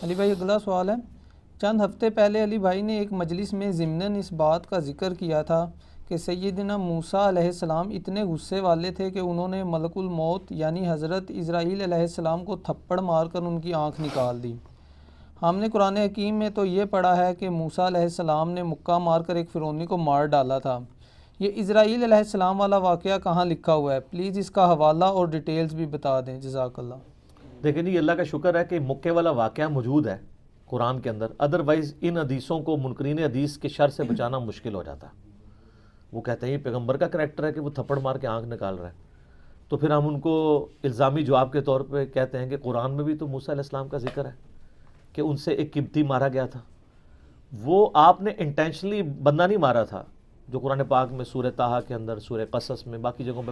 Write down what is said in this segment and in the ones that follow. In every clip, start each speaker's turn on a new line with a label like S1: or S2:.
S1: علی بھائی اگلا سوال ہے، چند ہفتے پہلے علی بھائی نے ایک مجلس میں ضمناً اس بات کا ذکر کیا تھا کہ سیدنا موسیٰ علیہ السلام اتنے غصے والے تھے کہ انہوں نے ملک الموت یعنی حضرت اسرائیل علیہ السلام کو تھپڑ مار کر ان کی آنکھ نکال دی۔ ہم نے قرآن حکیم میں تو یہ پڑھا ہے کہ موسیٰ علیہ السلام نے مکہ مار کر ایک فرعونی کو مار ڈالا تھا۔ یہ اسرائیل علیہ السلام والا واقعہ کہاں لکھا ہوا ہے؟ پلیز اس کا حوالہ اور ڈیٹیلز بھی بتا دیں، جزاک اللہ۔
S2: دیکھیں جی، اللہ کا شکر ہے کہ مکے والا واقعہ موجود ہے قرآن کے اندر، ادروائز ان حدیثوں کو منکرین حدیث کے شر سے بچانا مشکل ہو جاتا ہے۔ وہ کہتے ہیں یہ پیغمبر کا کریکٹر ہے کہ وہ تھپڑ مار کے آنکھ نکال رہا ہے، تو پھر ہم ان کو الزامی جواب کے طور پہ کہتے ہیں کہ قرآن میں بھی تو موسیٰ علیہ السلام کا ذکر ہے کہ ان سے ایک قبطی مارا گیا تھا۔ وہ آپ نے انٹینشنلی بندہ نہیں مارا تھا، جو قرآن پاک میں سورہ طٰہٰ کے اندر، سورہ قصص میں، باقی جگہوں پہ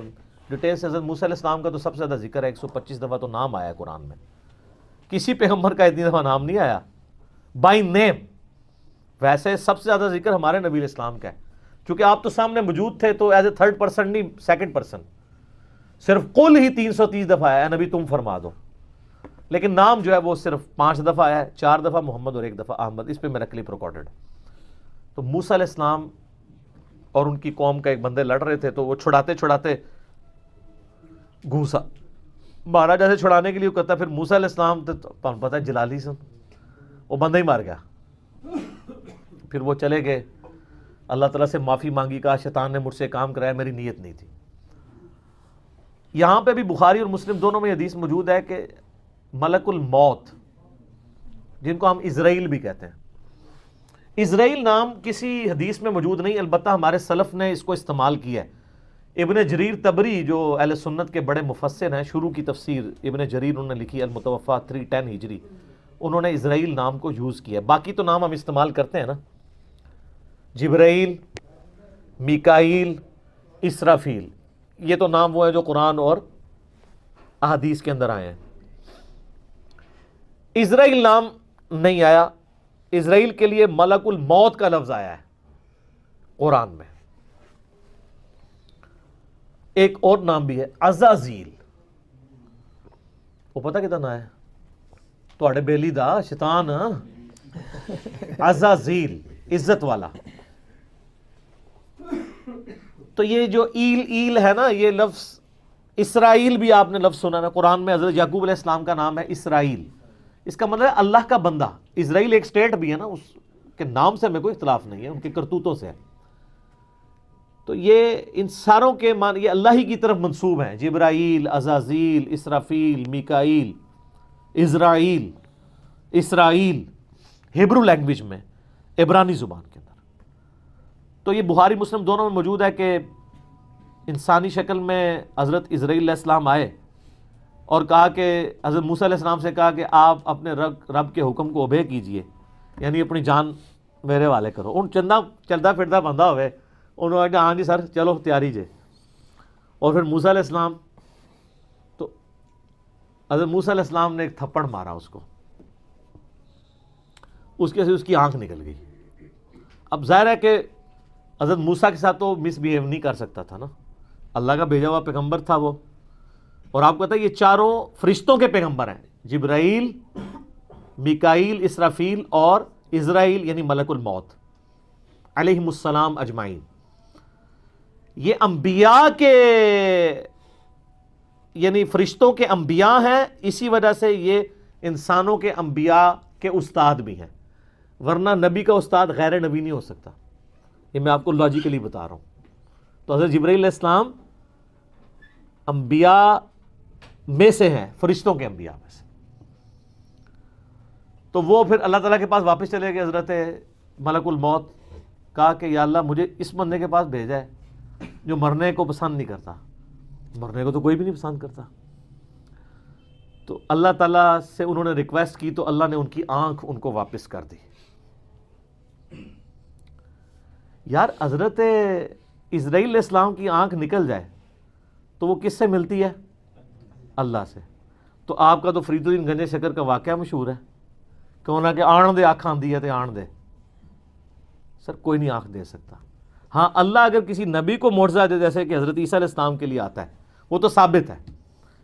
S2: ڈیٹیل سے حضرت موسیٰ علیہ السلام کا تو سب سے زیادہ ذکر ہے، 125 دفعہ تو نام آیا ہے قرآن میں۔ کسی پیغمبر کا اتنی دفعہ نام نہیں آیا بائی نیم۔ ویسے سب سے زیادہ ذکر ہمارے نبی علیہ السلام کا ہے، چونکہ آپ تو سامنے موجود تھے تو ایز اے تھرڈ پرسن نہیں، سیکنڈ پرسن، صرف قل ہی 330 دفعہ آیا نبی تم فرما دو، لیکن نام جو ہے وہ صرف 5 دفعہ آیا ہے، 4 دفعہ محمد اور 1 دفعہ احمد، اس پہ میرا کلپ ریکارڈڈ ہے۔ تو موسیٰ علیہ السلام اور ان کی قوم کا ایک بندے لڑ رہے تھے، تو وہ چھڑاتے چھڑاتے گھوسا مارا، جیسے چھڑانے کے لیے وہ کہتا، پھر موسیٰ علیہ السلام تو پتہ ہے جلالی سن، وہ بندہ ہی مار گیا۔ پھر وہ چلے گئے، اللہ تعالیٰ سے معافی مانگی، کہا شیطان نے مجھ سے کام کرایا، میری نیت نہیں تھی۔ یہاں پہ بھی بخاری اور مسلم دونوں میں حدیث موجود ہے کہ ملک الموت، جن کو ہم اسرائیل بھی کہتے ہیں، اسرائیل نام کسی حدیث میں موجود نہیں، البتہ ہمارے سلف نے اس کو استعمال کیا ہے۔ ابن جریر طبری جو اہل سنت کے بڑے مفسر ہیں، شروع کی تفسیر ابن جریر انہوں نے لکھی المتوفیٰ 310 ہجری، انہوں نے اسرائیل نام کو یوز کیا ہے۔ باقی تو نام ہم استعمال کرتے ہیں نا، جبرائیل، میکائیل، اسرافیل، یہ تو نام وہ ہیں جو قرآن اور احادیث کے اندر آئے ہیں۔ اسرائیل نام نہیں آیا، اسرائیل کے لیے ملک الموت کا لفظ آیا ہے قرآن میں۔ ایک اور نام بھی ہے عزازیل، وہ پتہ کتنا ہے تواڈے بیلی دا شیطان، عزازیل عزت والا۔ تو یہ جو ایل ہے نا، یہ لفظ اسرائیل بھی آپ نے لفظ سنا ہے قرآن میں، حضرت یعقوب علیہ السلام کا نام ہے اسرائیل، اس کا مطلب ہے اللہ کا بندہ۔ اسرائیل ایک سٹیٹ بھی ہے نا، اس کے نام سے ہمیں کوئی اختلاف نہیں ہے، ان کے کرتوتوں سے ہے۔ تو یہ ان ساروں کے معنی یہ اللہ ہی کی طرف منسوب ہیں، جبرائیل، عزازیل، اسرافیل، میکائیل، اسرائیل، اسرائیل، ہیبرو لینگویج میں، عبرانی زبان کے اندر۔ تو یہ بخاری مسلم دونوں میں موجود ہے کہ انسانی شکل میں حضرت اسرائیل علیہ السلام آئے اور کہا کہ حضرت موسیٰ علیہ السلام سے کہا کہ آپ اپنے رب کے حکم کو اوبے کیجئے، یعنی اپنی جان میرے والے کرو۔ ان چلتا پھرتا بندہ ہوئے، انہوں نے کہا ہاں جی سر چلو تیاری جے، اور پھر موسیٰ علیہ السلام، تو حضرت موسیٰ علیہ السلام نے ایک تھپڑ مارا اس کو، اس کے سے اس کی آنکھ نکل گئی۔ اب ظاہر ہے کہ حضرت موسیٰ کے ساتھ تو مس بیہیو نہیں کر سکتا تھا نا، اللہ کا بھیجا ہوا پیغمبر تھا وہ، اور آپ کو پتہ ہے یہ چاروں فرشتوں کے پیغمبر ہیں، جبرائیل، میکائیل، اسرافیل اور اسرائیل یعنی ملک الموت علیہم السلام اجمعین۔ یہ انبیاء کے یعنی فرشتوں کے انبیاء ہیں، اسی وجہ سے یہ انسانوں کے انبیاء کے استاد بھی ہیں، ورنہ نبی کا استاد غیر نبی نہیں ہو سکتا، یہ میں آپ کو لاجیکلی بتا رہا ہوں۔ تو حضرت جبرائیل علیہ السلام انبیاء میں سے ہیں، فرشتوں کے انبیاء میں سے۔ تو وہ پھر اللہ تعالیٰ کے پاس واپس چلے گئے، حضرت ملک الموت، کہا کہ یا اللہ مجھے اس بندے کے پاس بھیجا ہے جو مرنے کو پسند نہیں کرتا، مرنے کو تو کوئی بھی نہیں پسند کرتا۔ تو اللہ تعالیٰ سے انہوں نے ریکویسٹ کی تو اللہ نے ان کی آنکھ ان کو واپس کر دی۔ یار حضرت اسرائیل علیہ السلام کی آنکھ نکل جائے تو وہ کس سے ملتی ہے؟ اللہ سے۔ تو آپ کا تو فرید الدین گنج شکر کا واقعہ مشہور ہے، کہنا کہ آن دے آنکھ آندی ہے تو آن دے۔ سر کوئی نہیں آنکھ دے سکتا، ہاں اللہ اگر کسی نبی کو معجزہ دے جیسے کہ حضرت عیسیٰ علیہ السلام کے لیے آتا ہے وہ تو ثابت ہے،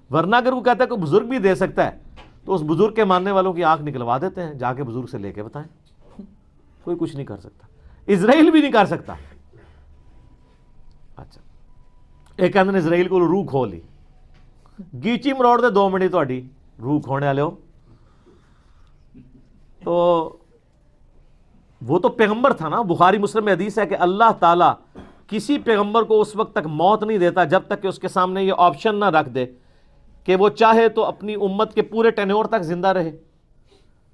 S2: ورنہ اگر وہ کہتا ہے کوئی بزرگ بھی دے سکتا ہے تو اس بزرگ کے ماننے والوں کی آنکھ نکلوا دیتے ہیں، جا کے بزرگ سے لے کے بتائیں. کوئی کچھ نہیں کر سکتا، اسرائیل بھی نہیں کر سکتا. اچھا ایک کہتے ہیں اسرائیل کو روح کھو لی، گیچی مروڑ دے 2 منٹ تہاڈی روح کھونے والے ہو. تو وہ تو پیغمبر تھا نا. بخاری مسلم میں حدیث ہے کہ اللہ تعالیٰ کسی پیغمبر کو اس وقت تک موت نہیں دیتا جب تک کہ اس کے سامنے یہ آپشن نہ رکھ دے کہ وہ چاہے تو اپنی امت کے پورے ٹینیور تک زندہ رہے.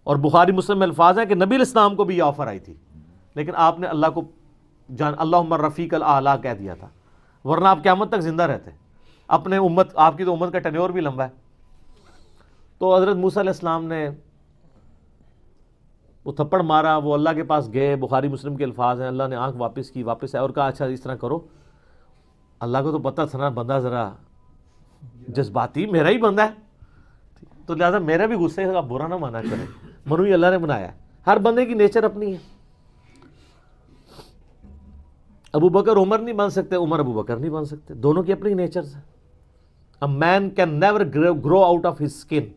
S2: اور بخاری مسلم میں الفاظ ہیں کہ نبی علیہ السلام کو بھی یہ آفر آئی تھی، لیکن آپ نے اللہ کو اللہم رفیق الاعلیٰ کہہ دیا تھا، ورنہ آپ قیامت تک زندہ رہتے. اپنے امت، آپ کی تو امت کا ٹینیور بھی لمبا ہے. تو حضرت موسیٰ علیہ السلام نے وہ تھپڑ مارا، وہ اللہ کے پاس گئے. بخاری مسلم کے الفاظ ہیں، اللہ نے آنکھ واپس کی، واپس آئے اور کہا اچھا اس طرح کرو. اللہ کو تو پتہ تھا نا بندہ ذرا جذباتی، میرا ہی بندہ ہے، تو لہٰذا میرا بھی غصے کا برا نہ مانا کرے، منو ہی اللہ نے بنایا ہے. ہر بندے کی نیچر اپنی ہے. ابو بکر عمر نہیں بن سکتے، عمر ابو بکر نہیں بن سکتے، دونوں کی اپنی نیچرز ہیں. A man can never grow out of his skin.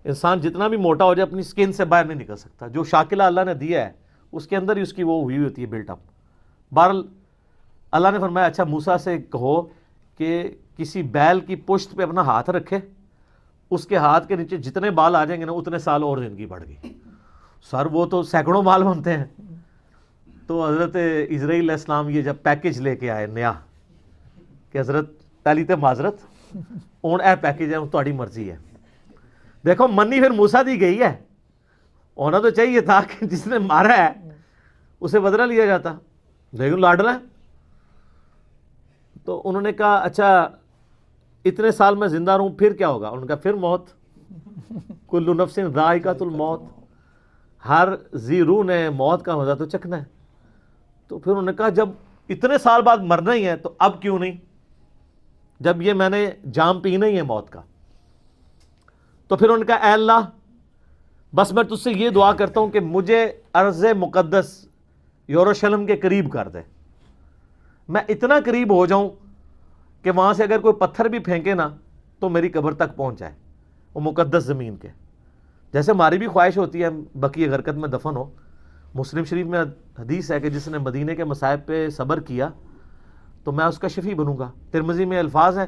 S2: انسان جتنا بھی موٹا ہو جائے اپنی سکن سے باہر نہیں نکل سکتا. جو شاکلہ اللہ نے دیا ہے اس کے اندر ہی اس کی وہ ہوئی ہوتی ہے بلٹ اپ. بہرحال اللہ نے فرمایا اچھا موسیٰ سے کہو کہ کسی بیل کی پشت پہ اپنا ہاتھ رکھے، اس کے ہاتھ کے نیچے جتنے بال آ جائیں گے نا اتنے سال اور زندگی بڑھ گئی. سر وہ تو سینکڑوں بال بنتے ہیں. تو حضرت اسرائیل علیہ السلام یہ جب پیکج لے کے آئے نیا کہ حضرت پہلی تے معذرت ہوں اے پیکج ہے تہاڈی مرضی ہے. دیکھو منی پھر موسیٰ دی گئی ہے، ہونا تو چاہیے تھا کہ جس نے مارا ہے اسے بدلہ لیا جاتا، لیکن لاڈلا ہے. تو انہوں نے کہا اچھا اتنے سال میں زندہ رہوں پھر کیا ہوگا؟ انہوں نے کہا پھر موت. کل نفس ذائقۃ الموت، ہر ذی روح نے موت کا مزہ تو چکھنا ہے. تو پھر انہوں نے کہا جب اتنے سال بعد مرنا ہی ہے تو اب کیوں نہیں، جب یہ میں نے جام پینا ہی ہے موت کا. تو پھر انہوں نے کہا اے اللہ بس میں تجھ سے یہ دعا کرتا ہوں کہ مجھے ارض مقدس یروشلم کے قریب کر دے، میں اتنا قریب ہو جاؤں کہ وہاں سے اگر کوئی پتھر بھی پھینکے نا تو میری قبر تک پہنچ جائے، وہ مقدس زمین کے. جیسے ہماری بھی خواہش ہوتی ہے بقیع غرقد میں دفن ہو. مسلم شریف میں حدیث ہے کہ جس نے مدینے کے مصائب پہ صبر کیا تو میں اس کا شفیع بنوں گا. ترمذی میں الفاظ ہیں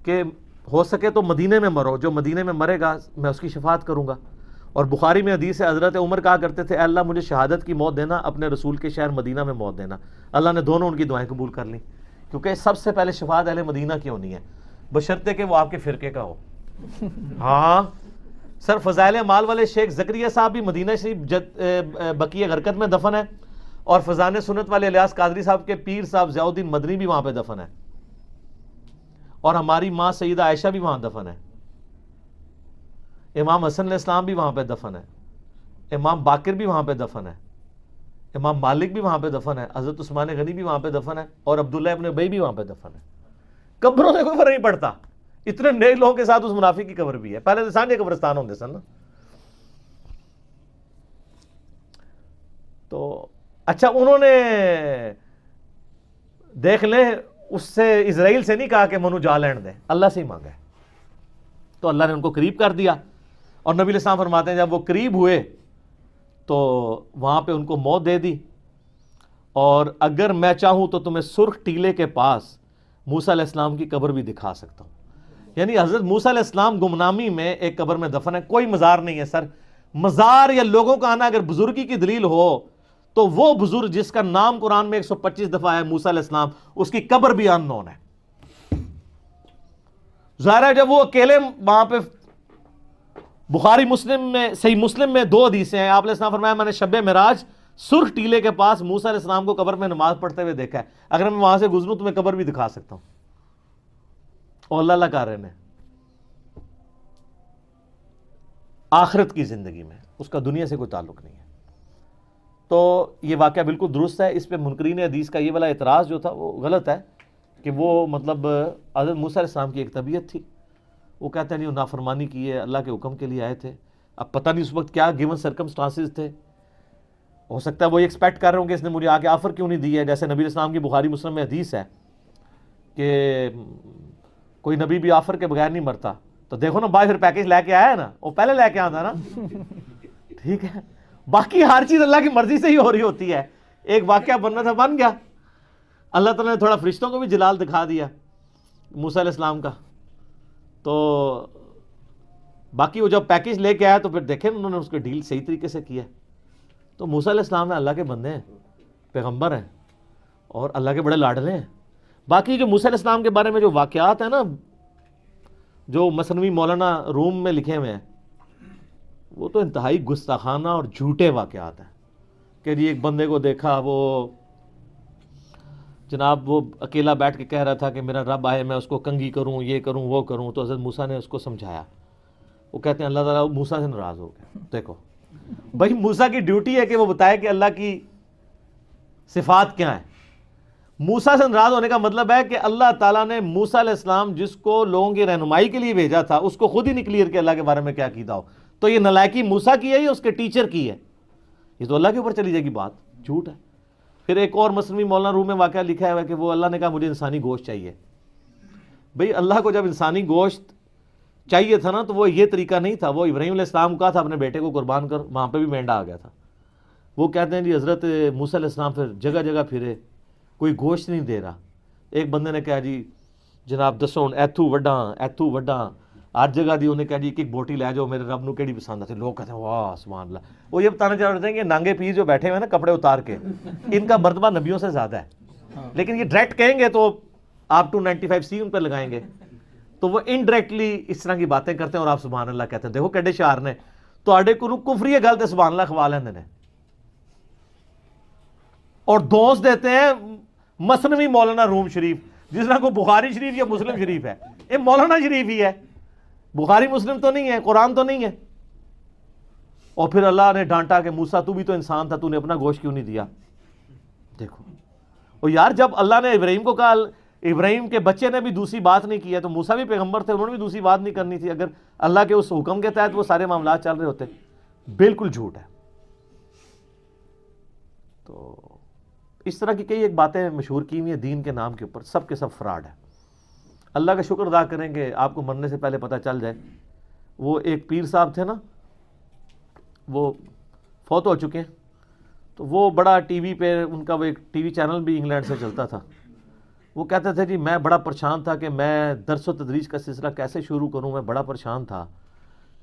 S2: کہ ہو سکے تو مدینے میں مرو، جو مدینے میں مرے گا میں اس کی شفاعت کروں گا. اور بخاری میں حدیث ہے حضرت عمر کہا کرتے تھے اے اللہ مجھے شہادت کی موت دینا، اپنے رسول کے شہر مدینہ میں موت دینا. اللہ نے دونوں ان کی دعائیں قبول کر لیں، کیونکہ سب سے پہلے شفاعت اہل مدینہ کی ہونی ہے، بشرطے کہ وہ آپ کے فرقے کا ہو. ہاں سر فضائل اعمال والے شیخ زکریا صاحب بھی مدینہ شریف بقیع غرقد میں دفن ہے، اور فضان سنت والے الیاس قادری صاحب کے پیر صاحب ضیاء الدین مدنی بھی وہاں پہ دفن ہے، اور ہماری ماں سیدہ عائشہ بھی وہاں دفن ہے، امام حسن علیہ السلام بھی وہاں پہ دفن ہے، امام باقر بھی وہاں پہ دفن ہے، امام مالک بھی وہاں پہ دفن ہے، حضرت عثمان غنی بھی وہاں پہ دفن ہے، اور عبداللہ ابن ابی بھی وہاں پہ دفن ہے. قبروں سے کوئی فرق نہیں پڑتا، اتنے نئے لوگوں کے ساتھ اس منافق کی قبر بھی ہے. پہلے تو سانجے قبرستان ہوندے سن نا. تو اچھا انہوں نے دیکھ لیں اس سے اسرائیل سے نہیں کہا کہ منو جا لین دے، اللہ سے ہی مانگا ہے. تو اللہ نے ان کو قریب کر دیا، اور نبی علیہ السلام فرماتے ہیں جب وہ قریب ہوئے تو وہاں پہ ان کو موت دے دی. اور اگر میں چاہوں تو تمہیں سرخ ٹیلے کے پاس موسیٰ علیہ السلام کی قبر بھی دکھا سکتا ہوں. یعنی حضرت موسیٰ علیہ السلام گمنامی میں ایک قبر میں دفن ہے، کوئی مزار نہیں ہے. سر مزار یا لوگوں کا آنا اگر بزرگی کی دلیل ہو تو وہ بزرگ جس کا نام قرآن میں 125 دفعہ ہے موسیٰ علیہ السلام، اس کی قبر بھی ان نون ہے. ظاہر ہے جب وہ اکیلے وہاں پہ، بخاری مسلم میں صحیح مسلم میں 2 حدیثیں ہیں، آپ علیہ السلام فرمایا میں نے شب معراج سرخ ٹیلے کے پاس موسیٰ علیہ السلام کو قبر میں نماز پڑھتے ہوئے دیکھا ہے، اگر میں وہاں سے گزروں تو میں قبر بھی دکھا سکتا ہوں. اور اللہ کر رہے ہیں آخرت کی زندگی میں، اس کا دنیا سے کوئی تعلق نہیں ہے. تو یہ واقعہ بالکل درست ہے. اس پہ منکرین حدیث کا یہ والا اعتراض جو تھا وہ غلط ہے کہ وہ مطلب حضرت موسیٰ علیہ السلام کی ایک طبیعت تھی، وہ کہتے ہیں نہیں وہ نافرمانی کی ہے، اللہ کے حکم کے لیے آئے تھے. اب پتہ نہیں اس وقت کیا گیون سرکمسٹانسز تھے، ہو سکتا ہے وہ یہ ایکسپیکٹ کر رہے ہوں کہ اس نے مجھے آگے آفر کیوں نہیں دی ہے. جیسے نبی علیہ السلام کی بخاری مسلم میں حدیث ہے کہ کوئی نبی بھی آفر کے بغیر نہیں مرتا، تو دیکھو نا بھائی پھر پیکج لے کے آیا ہے نا, وہ پہلے لے کے آتا نا. ٹھیک ہے, باقی ہر چیز اللہ کی مرضی سے ہی ہو رہی ہوتی ہے. ایک واقعہ بننا تھا, بن گیا. اللہ تعالیٰ نے تھوڑا فرشتوں کو بھی جلال دکھا دیا موسیٰ علیہ السلام کا. تو باقی وہ جب پیکج لے کے آیا تو پھر دیکھیں انہوں نے اس کو ڈیل صحیح طریقے سے کیا. تو موسیٰ علیہ السلام نے اللہ کے بندے ہیں, پیغمبر ہیں, اور اللہ کے بڑے لاڈلے ہیں. باقی جو موسیٰ علیہ السلام کے بارے میں جو واقعات ہیں نا, جو مثنوی مولانا روم میں لکھے ہوئے ہیں, وہ تو انتہائی گستاخانہ اور جھوٹے واقعات ہیں. کہ جی ایک بندے کو دیکھا, وہ جناب وہ اکیلا بیٹھ کے کہہ رہا تھا کہ میرا رب آئے, میں اس کو کنگھی کروں, یہ کروں, وہ کروں. تو حضرت موسیٰ نے اس کو سمجھایا. وہ کہتے ہیں اللہ تعالیٰ موسیٰ سے ناراض ہو گیا. دیکھو بھائی موسیٰ کی ڈیوٹی ہے کہ وہ بتائے کہ اللہ کی صفات کیا ہیں. موسیٰ سے ناراض ہونے کا مطلب ہے کہ اللہ تعالیٰ نے موسیٰ علیہ السلام جس کو لوگوں کی رہنمائی کے لیے بھیجا تھا, اس کو خود ہی نہیں کلیئر کہ اللہ کے بارے میں کیا عقیدہ ہو. تو یہ نالائکی موسیٰ کی ہے یا اس کے ٹیچر کی ہے؟ یہ تو اللہ کے اوپر چلی جائے گی بات, جھوٹ ہے. پھر ایک اور مثنوی مولانا روم میں واقعہ لکھا ہے کہ وہ اللہ نے کہا مجھے انسانی گوشت چاہیے. بھئی اللہ کو جب انسانی گوشت چاہیے تھا نا, تو وہ یہ طریقہ نہیں تھا. وہ ابراہیم علیہ السلام کا تھا اپنے بیٹے کو قربان کر, وہاں پہ بھی مینڈا آ گیا تھا. وہ کہتے ہیں جی حضرت موسیٰ علیہ السلام پھر جگہ جگہ پھرے, کوئی گوشت نہیں دے رہا. ایک بندے نے کہا جی جناب دسو ایتھو وڈاں ہر جگہ دی. انہیں کہا جی ایک بوٹی لے جاؤ, میرے رب نو کیڑی پسند آتی. لوگ کہتے ہیں واہ سبحان اللہ. وہ یہ بتانا چاہ رہے ہیں کہ نانگے پیر جو بیٹھے ہوئے ہیں نا کپڑے اتار کے, ان کا مرتبہ نبیوں سے زیادہ ہے. لیکن یہ ڈائریکٹ کہیں گے تو آپ 295C ان پہ لگائیں گے, تو وہ انڈائریکٹلی اس طرح کی باتیں کرتے ہیں اور آپ سبحان اللہ کہتے ہیں. دیکھو کیڈے شعار نے تواڈے کولوں کفری گل تے سبحان اللہ کھوا لیندے نے, اور دوست دیتے ہیں مثنوی مولانا روم شریف, جس طرح کو بخاری شریف یا مسلم شریف ہے. یہ مولانا شریف ہی ہے, بخاری مسلم تو نہیں ہے, قرآن تو نہیں ہے. اور پھر اللہ نے ڈانٹا کہ موسیٰ تو بھی تو انسان تھا, تو نے اپنا گوشت کیوں نہیں دیا. دیکھو اور یار جب اللہ نے ابراہیم کو کہا, ابراہیم کے بچے نے بھی دوسری بات نہیں کی ہے, تو موسیٰ بھی پیغمبر تھے, انہوں نے بھی دوسری بات نہیں کرنی تھی. اگر اللہ کے اس حکم کے تحت وہ سارے معاملات چل رہے ہوتے. بالکل جھوٹ ہے. تو اس طرح کی کئی ایک باتیں مشہور کی ہوئی ہیں دین کے نام کے اوپر, سب کے سب فراڈ ہے. اللہ کا شکر ادا کریں کہ آپ کو مرنے سے پہلے پتہ چل جائے. وہ ایک پیر صاحب تھے نا, وہ فوت ہو چکے ہیں. تو وہ بڑا ٹی وی پہ ان کا وہ ایک ٹی وی چینل بھی انگلینڈ سے چلتا تھا. وہ کہتے تھے جی میں بڑا پریشان تھا کہ میں درس و تدریس کا سلسلہ کیسے شروع کروں. میں بڑا پریشان تھا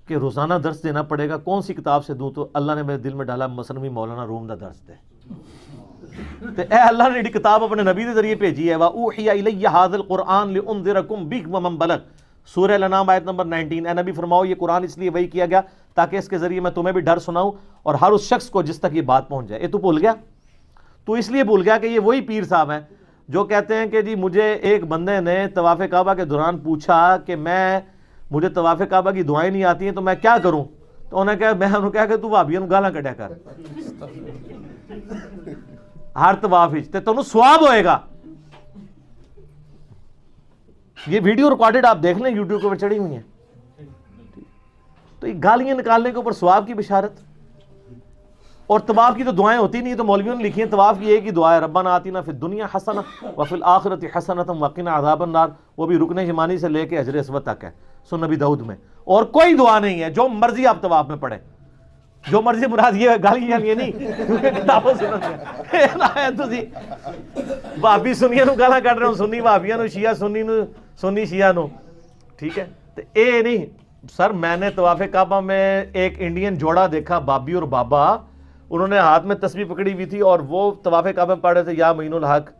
S2: کہ روزانہ درس دینا پڑے گا, کون سی کتاب سے دوں. تو اللہ نے میرے دل میں ڈالا مثنوی مولانا روم دا درس دے. تو اے اللہ نے کتاب اپنے نبی کے ذریعے بھیجی ہے. وَأُوحِيَ إِلَيَّ هَذَا الْقُرْآنُ لِأُنذِرَكُم بِهِ وَمَن بَلَغَ, سورہ الانعام آیت نمبر 19. اے نبی فرماؤ یہ قرآن اس لیے وحی کیا گیا تاکہ اس کے ذریعے میں تمہیں بھی ڈر سناؤں اور ہر اس شخص کو جس تک یہ بات پہنچ جائے. تو بھول گیا, تو اس لیے بھول گیا کہ یہ وہی پیر صاحب ہیں جو کہتے ہیں کہ جی مجھے ایک بندے نے طواف کعبہ کے دوران پوچھا کہ مجھے طواف کعبہ کی دعائیں نہیں آتی ہیں تو میں کیا کروں. تو انہوں نے کہا, میں انہوں نے کہا کہ تو بھابیاں نوں گالاں کڈیا کر ہر طواف وچ تے تانوں ثواب ہوئے گا. یہ ویڈیو ریکارڈڈ آپ دیکھ لیں, یوٹیوب کے اوپر چڑھی ہوئی ہیں. تو یہ گالیاں نکالنے کے اوپر ثواب کی بشارت. اور طواف کی تو دعائیں ہوتی نہیں, تو مولویوں نے لکھی ہیں طواف کی ایک ہی دعا ہے, ربنا آتنا فی الدنیا حسنہ وفی الآخرۃ حسنۃ وقنا عذاب النار. وہ بھی رکن یمانی سے لے کے حجر اسود تک ہے سنن نبی داؤد میں. اور کوئی دعا نہیں ہے, جو مرضی آپ طواف میں پڑھیں, جو مرضی. مراد یہ گالیاں یہ نہیں کتابوں سے بھابی سنیاں نو گالاں کڈ رہے ہو, سنی بھابیاں نو, شیعہ سنی نو, سنی شیعہ نو. ٹھیک ہے, تو اے نہیں سر. میں نے طواف کعبہ میں ایک انڈین جوڑا دیکھا, بابی اور بابا, انہوں نے ہاتھ میں تسبیح پکڑی ہوئی تھی اور وہ طواف کعبہ میں پڑھ رہے تھے یا معین الحق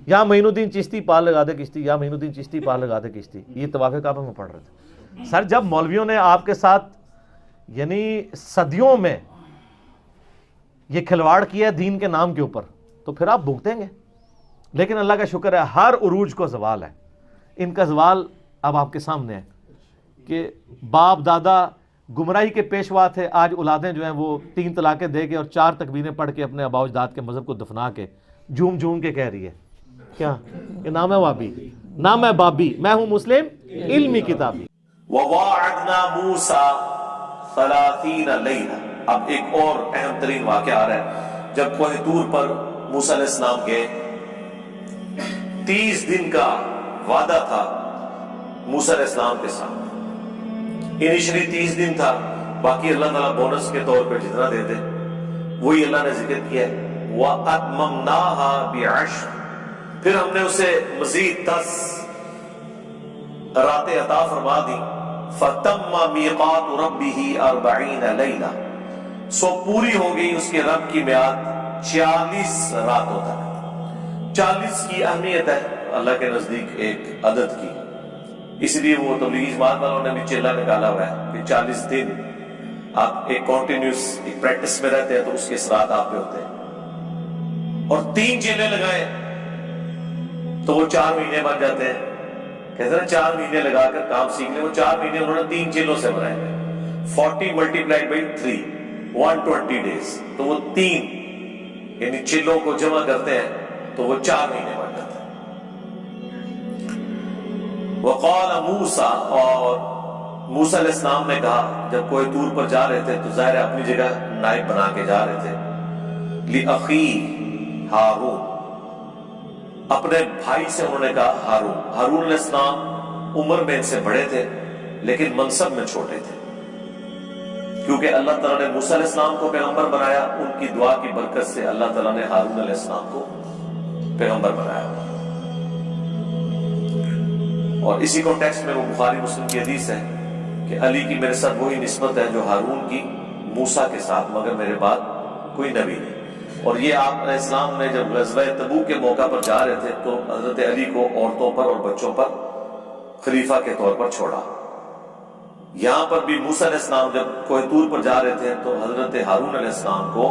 S2: یا معین الدین چشتی پال لگا دے کشتی, یا معین الدین چشتی پال لگا دے کشتی. یہ طواف کعبہ میں پڑھ رہے تھے. سر جب مولویوں نے آپ کے ساتھ یعنی صدیوں میں یہ کھلواڑ کیا ہے دین کے نام کے اوپر, تو پھر آپ بھگتیں گے. لیکن اللہ کا شکر ہے ہر عروج کو زوال ہے. ان کا زوال اب آپ کے سامنے ہے کہ باپ دادا گمراہی کے پیشوا تھے, آج اولادیں جو ہیں وہ 3 طلاقیں دے کے اور 4 تکبیریں پڑھ کے اپنے آباء و اجداد کے مذہب کو دفنا کے جھوم جھوم کے کہہ رہی ہے کیا کہ نام ہے وابی, نام ہے بابی, میں ہوں مسلم علمی کتابی.
S3: وَوَاعَدْنَا مُوسَىٰ 30 لَيْلَةً. اب ایک اور اہم ترین واقعہ آ رہا ہے. جب کوہ طور پر موسیٰ علیہ السلام کے 30 دن کا وعدہ تھا موسیٰ علیہ السلام کے ساتھ. انیشلی 30 دن تھا, باقی اللہ تعالیٰ بونس کے طور پہ جتنا دیتے وہی اللہ نے ذکر کیا ہے. وَأَتْمَمْنَاهَا بِعَشْرٍ, پھر ہم نے اسے مزید 10 راتیں عطا فرما دی. فَتَمَّ مِيقَاتُ رَبِّهِ 40 لَيْلَةً, سو پوری ہو گئی اس کے رب کی میعاد 40 راتوں تک. 40 کی اہمیت ہے اللہ کے نزدیک ایک عدد کی, اس لیے وہ تبلیغی جماعت والوں نے بھی چلہ نکالا ہوا ہے کہ 40 دن آپ ایک کنٹینیوس ایک پریکٹس میں رہتے ہیں تو اس کے اثرات آپ پہ ہوتے ہیں. اور 3 چیلے لگائے تو وہ 4 مہینے بن جاتے ہیں. کہتے ہیں 4 مہینے لگا کر کام سیکھ لیں, وہ 4 مہینے انہوں نے 3 چیلوں سے بنائے. 40 ملٹیپلائڈ بائی 3 120 ڈیز, تو وہ 3 یعنی چیلوں کو جمع کرتے ہیں تو وہ 4 مہینے بن جاتے ہیں. وقال موسیٰ, اور موسیٰ علیہ السلام نے کہا جب کوہ طور پر جا رہے تھے تو ظاہر ہے اپنی جگہ نائب بنا کے جا رہے تھے. لِأَخِي ہارون, اپنے بھائی سے انہوں نے کہا ہارون. ہارون علیہ السلام عمر میں ان سے بڑے تھے لیکن منصب میں چھوٹے تھے, کیونکہ اللہ تعالیٰ نے موسیٰ علیہ السلام کو پیغمبر بنایا. ان کی دعا کی برکت سے اللہ تعالیٰ نے ہارون علیہ السلام کو پیغمبر بنایا. اور اسی کانٹیکسٹ میں وہ بخاری مسلم کی حدیث ہے کہ علی کی میرے ساتھ وہی نسبت ہے جو ہارون کی موسیٰ کے ساتھ, مگر میرے بعد کوئی نبی نہیں. اور یہ آپ علیہ السلام نے جب غزوہ تبوک کے موقع پر جا رہے تھے تو حضرت علی کو عورتوں پر اور بچوں پر خلیفہ کے طور پر چھوڑا. یہاں پر بھی موسیٰ علیہ السلام جب کوہ طور پر جا رہے تھے تو حضرت ہارون علیہ السلام کو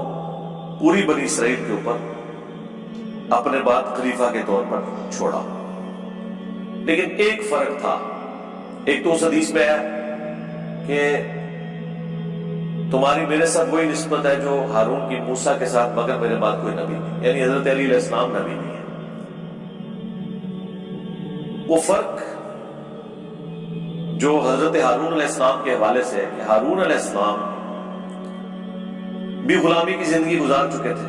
S3: پوری بنی اسرائیل کے اوپر اپنے بعد خلیفہ کے طور پر چھوڑا. لیکن ایک فرق تھا, ایک تو اس حدیث میں ہے کہ تمہاری میرے ساتھ وہی نسبت ہے جو ہارون کی موسیٰ کے ساتھ, مگر میرے بعد کوئی نبی نہیں, یعنی حضرت علی علیہ السلام نبی نہیں ہے. وہ فرق جو حضرت ہارون علیہ السلام کے حوالے سے ہے کہ ہارون علیہ السلام بھی غلامی کی زندگی گزار چکے تھے.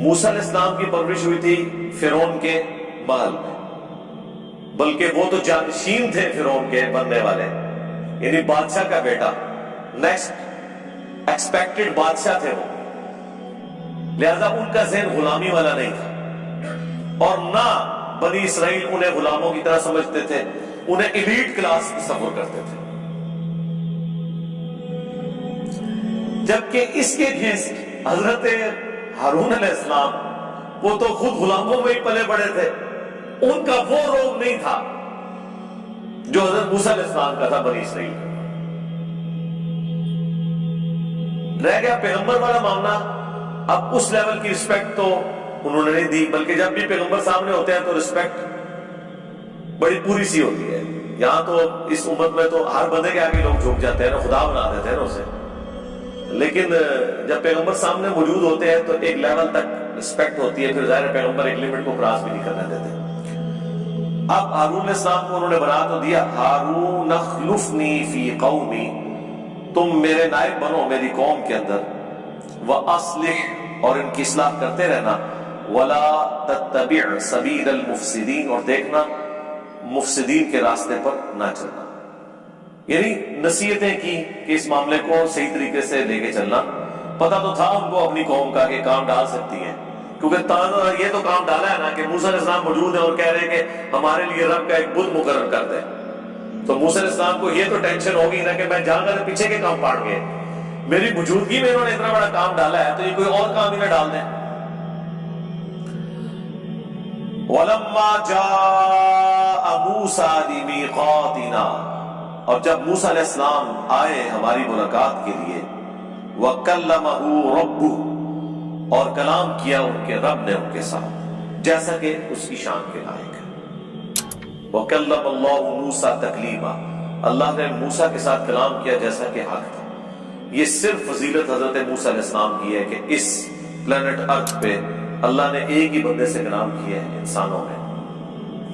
S3: موسیٰ علیہ السلام کی پرورش ہوئی تھی فرعون کے محل میں, بلکہ وہ تو جانشین تھے فرعون کے بننے والے, یعنی بادشاہ کا بیٹا, نیکسٹ ایکسپیکٹڈ بادشاہ تھے وہ. لہذا ان کا ذہن غلامی والا نہیں تھا, اور نہ بنی اسرائیل انہیں غلاموں کی طرح سمجھتے تھے, انہیں ایلیٹ کلاس تصور کرتے تھے. جبکہ اس کے اگینسٹ حضرت ہارون علیہ السلام وہ تو خود غلاموں میں ہی پلے بڑے تھے, ان کا وہ روب نہیں تھا جو حضرت موسیٰ علیہ السلام کا تھا بنی اسرائیل کا. رہ گیا پیغمبر والا معاملہ. اب اس لیول کی رسپیکٹ تو انہوں نے نہیں دی, بلکہ جب بھی پیغمبر سامنے ہوتے ہیں تو رسپیکٹ بڑی پوری سی ہوتی ہے. یہاں تو اس امت میں تو ہر بندے کے آگے لوگ جھک جاتے ہیں نا, خدا بنا دیتے ہیں نا اسے. لیکن جب پیغمبر سامنے موجود ہوتے ہیں تو ایک لیول تک رسپیکٹ ہوتی ہے, پھر ظاہر پیغمبر ایک لیمٹ کو کراس بھی نہیں کرنے دیتے. اب ہارون علیہ السلام کو انہوں نے بنا تو دیا, ہارون اخلفنی فی قومی, تم میرے نائب بنو میری قوم کے اندر, وَأَصْلِحْ, اور ان کی اصلاح کرتے رہنا, وَلَا تَتَّبِعْ سَبِيلَ الْمُفْسِدِينَ, اور دیکھنا مفسدین کے راستے پر نہ چلنا. یعنی نصیحتیں کی کہ اس معاملے کو صحیح طریقے سے لے کے چلنا. پتہ تو تھا ان کو اپنی قوم کا کہ کام ڈال سکتی ہے, کیونکہ یہ تو کام ڈالا ہے نا کہ موسیٰ علیہ السلام موجود ہیں اور کہہ رہے ہیں کہ ہمارے لیے رب کا ایک بت مقرر کر دے. تو موسیٰ علیہ السلام کو یہ تو ٹینشن ہوگی نا کہ میں جاؤں گا تو پیچھے کے کام پاڑ گئے, میری موجودگی میں انہوں نے اتنا بڑا کام ڈالا ہے تو یہ کوئی اور کام ہی نہ ڈال دیں. وَلَمَّا جَاءَ مُوسَىٰ لِمِيقَاتِنَا, اور جب موسیٰ علیہ السلام آئے ہماری ملاقات کے لیے, وَكَلَّمَهُ رَبُّهُ, اور کلام کیا ان کے رب نے ان کے ساتھ جیسا کہ اس کی شان کے لائق ہے. وَكَلَّمَ اللَّهُ مُوسَىٰ تَكْلِيمًا, اللہ نے موسیٰ کے ساتھ کلام کیا جیسا کہ حق تھا. یہ صرف فضیلت حضرت موسیٰ علیہ السلام کی ہے کہ اس پلانٹ ارتھ پہ اللہ نے ایک ہی بندے سے کلام کیا ہے انسانوں میں,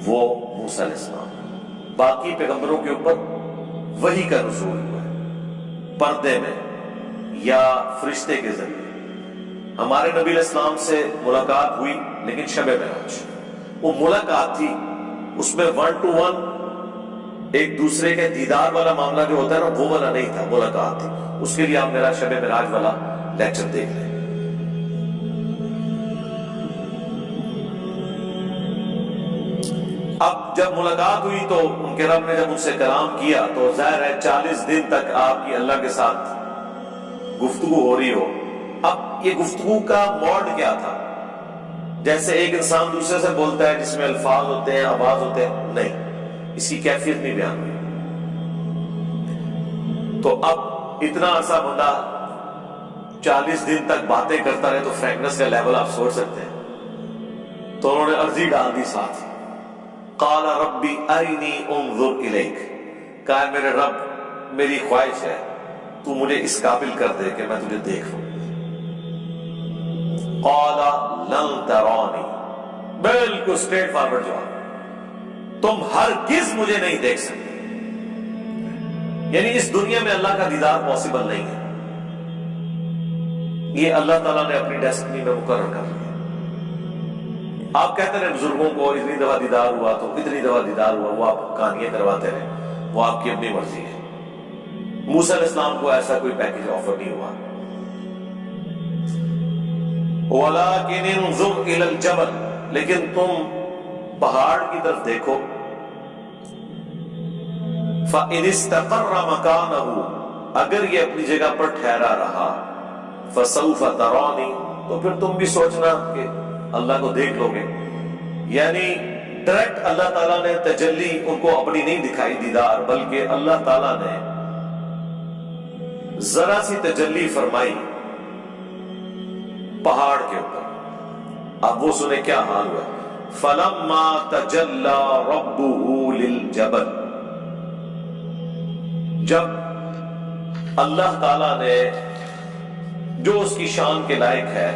S3: وہ موسیٰ علیہ السلام. باقی پیغمبروں کے اوپر وحی کا نزول ہوا ہے, پردے میں یا فرشتے کے ذریعے. ہمارے نبی علیہ السلام سے ملاقات ہوئی لیکن شب معراج, وہ ملاقات تھی, اس میں 1 to 1 ایک دوسرے کے دیدار والا معاملہ جو ہوتا ہے نا وہ والا نہیں تھا، ملاقات تھی. اس کے لیے آپ میرا شب معراج والا لیکچر دیکھ لیں. اب جب ملاقات ہوئی تو ان کے رب نے جب ان سے کلام کیا تو ظاہر ہے 40 دن تک آپ کی اللہ کے ساتھ گفتگو ہو رہی ہو. اب یہ گفتگو کا موڈ کیا تھا؟ جیسے ایک انسان دوسرے سے بولتا ہے جس میں الفاظ ہوتے ہیں، آواز ہوتے ہیں، نہیں، اس کی کیفیت نہیں بیان ہوئی. تو اب اتنا عرصہ بندہ 40 دن تک باتیں کرتا رہے تو فرینکنس کا لیول آپ سوچ سکتے ہیں. تو انہوں نے عرضی ڈال دی ساتھ، قال ربی ارنی انظر الیک، کہا میرے رب میری خواہش ہے تو مجھے اس قابل کر دے کہ میں تجھے دیکھ لوں. قال لن ترانی، بالکل اسٹریٹ فارورڈ جواب، تم ہرگز مجھے نہیں دیکھ سکتے. یعنی اس دنیا میں اللہ کا دیدار پاسبل نہیں ہے. یہ اللہ تعالیٰ نے اپنی ڈیسٹنی میں مقرر کر لیا. آپ کہتے رہے بزرگوں کو اتنی دفعہ دیدار ہوا تو اتنی دفعہ دیدار ہوا، وہ آپ کہانیاں کرواتے رہے، وہ آپ کی اپنی مرضی ہے. موسیٰ علیہ السلام کو ایسا کوئی پیکج آفر نہیں ہوا. وَلَكِنِ انظُرْ إِلَى الْجَبَلِ، لیکن تم پہاڑ کی طرف دیکھو. فَإِنِ اسْتَقَرَّ مَكَانَهُ، اگر یہ اپنی جگہ پر ٹھہرا رہا، فَسَوْفَ تَرَانِي، تو پھر تم بھی سوچنا کہ اللہ کو دیکھ لو گے. یعنی ڈائریکٹ اللہ تعالیٰ نے تجلی ان کو اپنی نہیں دکھائی دیدار، بلکہ اللہ تعالیٰ نے ذرا سی تجلی فرمائی پہاڑ کے اوپر. اب وہ سنے کیا حال ہوا. فَلَمَّا تَجَلَّى رَبُّهُ لِلْجَبَلِ، جب اللہ تعالیٰ نے جو اس کی شان کے لائق ہے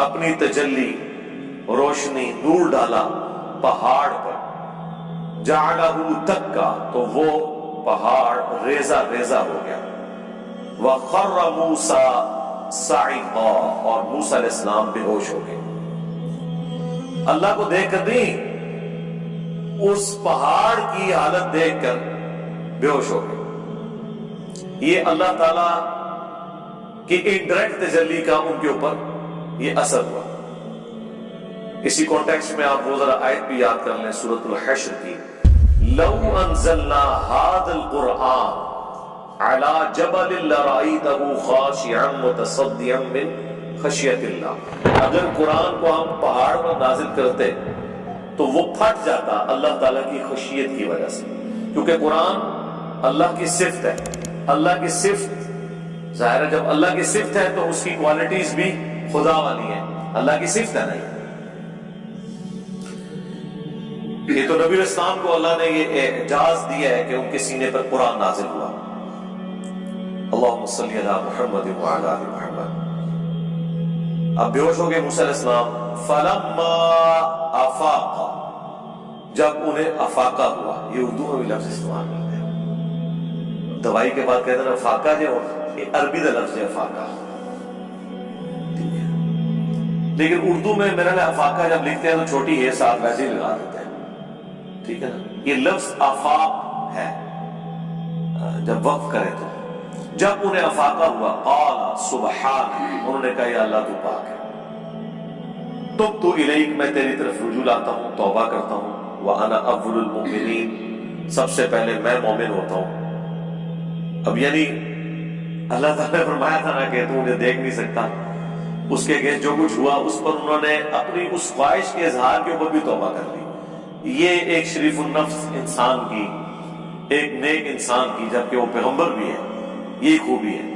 S3: اپنی تجلی، روشنی، نور ڈالا پہاڑ پر، جَعَلَهُ دَكًّا، تو وہ پہاڑ ریزہ ریزہ ہو گیا. وَخَرَّ مُوسَىٰ صَعِقًا، اور موسیٰ علیہ السلام بے ہوش ہو گئے. اللہ کو دیکھ کر نہیں، اس پہاڑ کی حالت دیکھ کر بے ہوش ہو گئے. یہ اللہ تعالیٰ کی انڈائریکٹ تجلی کا ان کے اوپر یہ اثر ہوا. اسی کانٹیکسٹ میں آپ وہ ذرا آیت بھی یاد کر لیں سورۃ الحشر کی، لو انزلنا هذا القرآن على جبل لرأيته خاشعا متصدعا من خشیت اللہ، اگر قرآن کو ہم پہاڑ پر نازل کرتے تو وہ پھٹ جاتا اللہ تعالیٰ کی خشیت کی وجہ سے. کیونکہ قرآن اللہ کی صفت ہے. اللہ کی صفت ظاہر ہے، جب اللہ کی صفت ہے تو اس کی کوالٹیز بھی خدا والی ہیں. اللہ کی صفت ہے نہیں. یہ تو نبی اسلام کو اللہ نے یہ اعجاز دیا ہے کہ ان کے سینے پر قرآن نازل ہوا. اللہم صلی علی محمد وعلی آل محمد. اب بے ہوش ہو گئے موسیٰ علیہ السلام. فَلَمَّا أَفَاقَ، جب انہیں افاقہ ہوا. یہ اردو میں بھی لفظ استعمال کرتے ہیں، دوائی کے بعد کہتے ہیں افاقہ جو یہ عربی کا لفظ ہے افاقہ، لیکن اردو میں میرا افاقہ جب لکھتے ہیں تو چھوٹی ہے ساتھ ویسے ہی لگا دیتے ہیں. ٹھیک ہے نا. یہ لفظ آفاق ہے جب وقف کرے تو. جب انہیں افاقہ ہوا، قال سبحان، انہوں نے کہا یا اللہ تو پاک ہے. تبت الیک، میں تیری طرف رجوع لاتا ہوں، توبہ کرتا ہوں. وانا اول المؤمنین، سب سے پہلے میں مومن ہوتا ہوں. اب یعنی اللہ تعالیٰ نے فرمایا تھا نا کہ تو مجھے دیکھ نہیں سکتا. اس کے اگینسٹ جو کچھ ہوا اس پر انہوں نے اپنی اس خواہش کے اظہار کے اوپر بھی توبہ کر لی. یہ ایک شریف النفس انسان کی، ایک نیک انسان کی، جبکہ وہ پیغمبر بھی ہے، یہ خوبی ہے.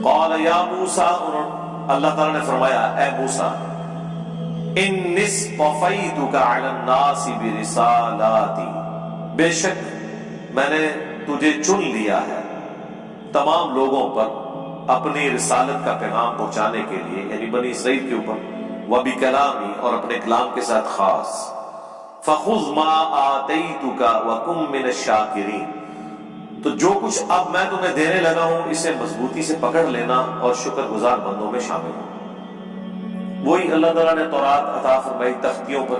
S3: قال یا موسیٰ، اللہ تعالیٰ نے فرمایا اے موسیٰ، انی اصطفیتک علی الناس برسالاتی، بے شک میں نے تجھے چن لیا ہے تمام لوگوں پر اپنی رسالت کا پیغام پہنچانے کے لیے، یعنی بنی اسرائیل کے اوپر، وبکلامی، اور اپنے کلام کے ساتھ خاص. فخذ ما آتیتک وکن من الشاکرین، تو جو کچھ اب میں تمہیں دینے لگا ہوں اسے مضبوطی سے پکڑ لینا اور شکر گزار بندوں میں شامل ہو. وہی اللہ تعالیٰ نے تورات عطا فرمائی تختیوں پر،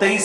S3: 23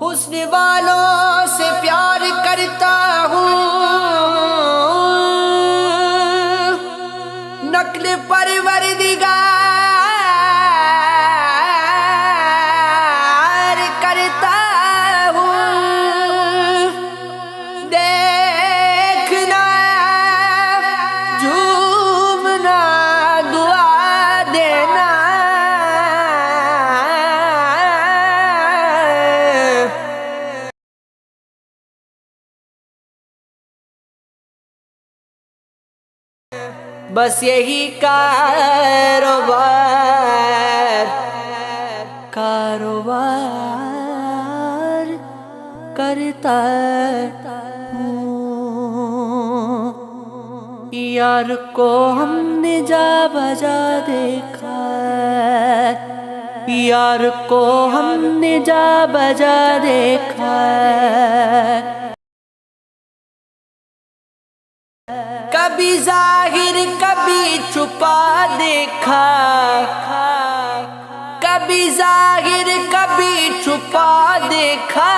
S4: حسن والوں سے پیار کرتا ہوں، نقل پروردگار کرتا ہوں، دیکھنا جھومنا دعا دینا، بس یہی کاروبار کرتا ہوں۔ یار کو ہم نے جا بجا دیکھا، یار کو ہم نے جا بجا دیکھا، کبھی ظاہر کبھی چھپا دیکھا، کبھی ظاہر کبھی چھپا دیکھا،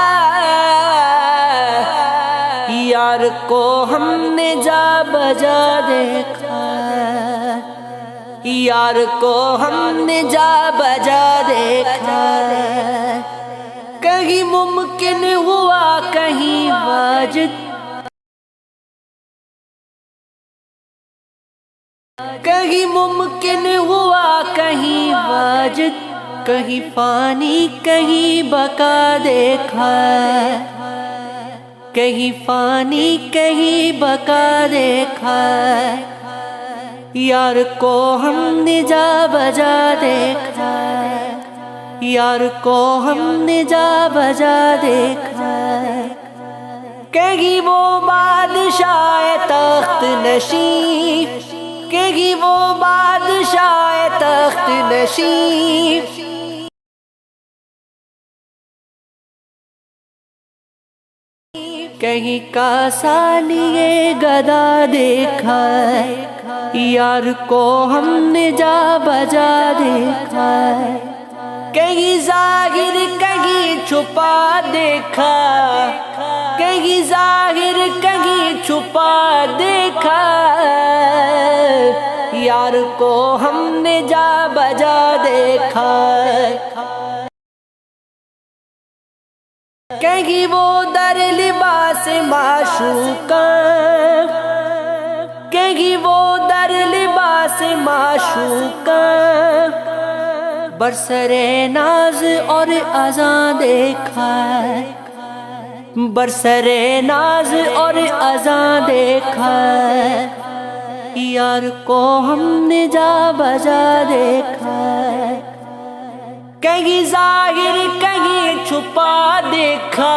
S4: یار کو ہم نے جا بجا دیکھا، یار کو ہم نے جا بجا دیکھا، کہیں ممکن ہوا کہیں واجب، کہیں ممکن ہوا کہیں واجد، کہیں فانی کہیں بقا دیکھا، کہیں فانی کہیں بقا دیکھا، یار کو ہم نے جا بجا دیکھا، یار کو ہم نے جا بجا دیکھا، کہیں وہ بادشاہ تخت نشین، کہیں وہ بادشاہ تخت نشین، کہیں کاسا لیے گدا دیکھا، یار کو ہم نے جا بجا دیکھا، کہیں ظاہر کہیں چھپا دیکھا، کہیں ظاہر کہیں چھپا دیکھا، یار کو ہم نے جا بجا دیکھا، کہیں وہ در لباس معشوقاں، کہیں وہ در لباس معشوقاں، برسر ناز اور اذاں دیکھا، برسر ناز اور اذاں دیکھا، یار کو ہم نے جا بجا دیکھا، کہیں ظاہر کہیں چھپا دیکھا،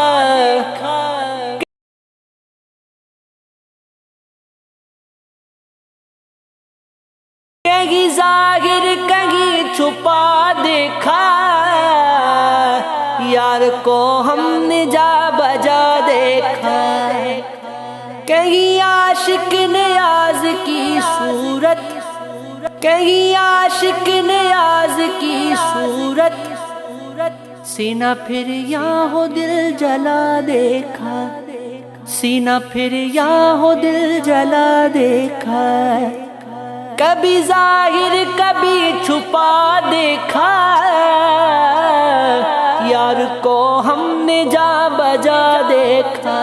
S4: کہیں ظاہر کہیں چھپا دیکھا، یار کو ہم نے جا بجا دیکھا، کہیں عاشق نیاز کی صورت، کہیں عاشق نیاز کی صورت، سینہ پھر یہاں ہو دل جلا دیکھا، سینہ پھر یہاں ہو دل جلا دیکھا، کبھی ظاہر کبھی چھپا دیکھا، یار کو ہم نے جا بجا دیکھا،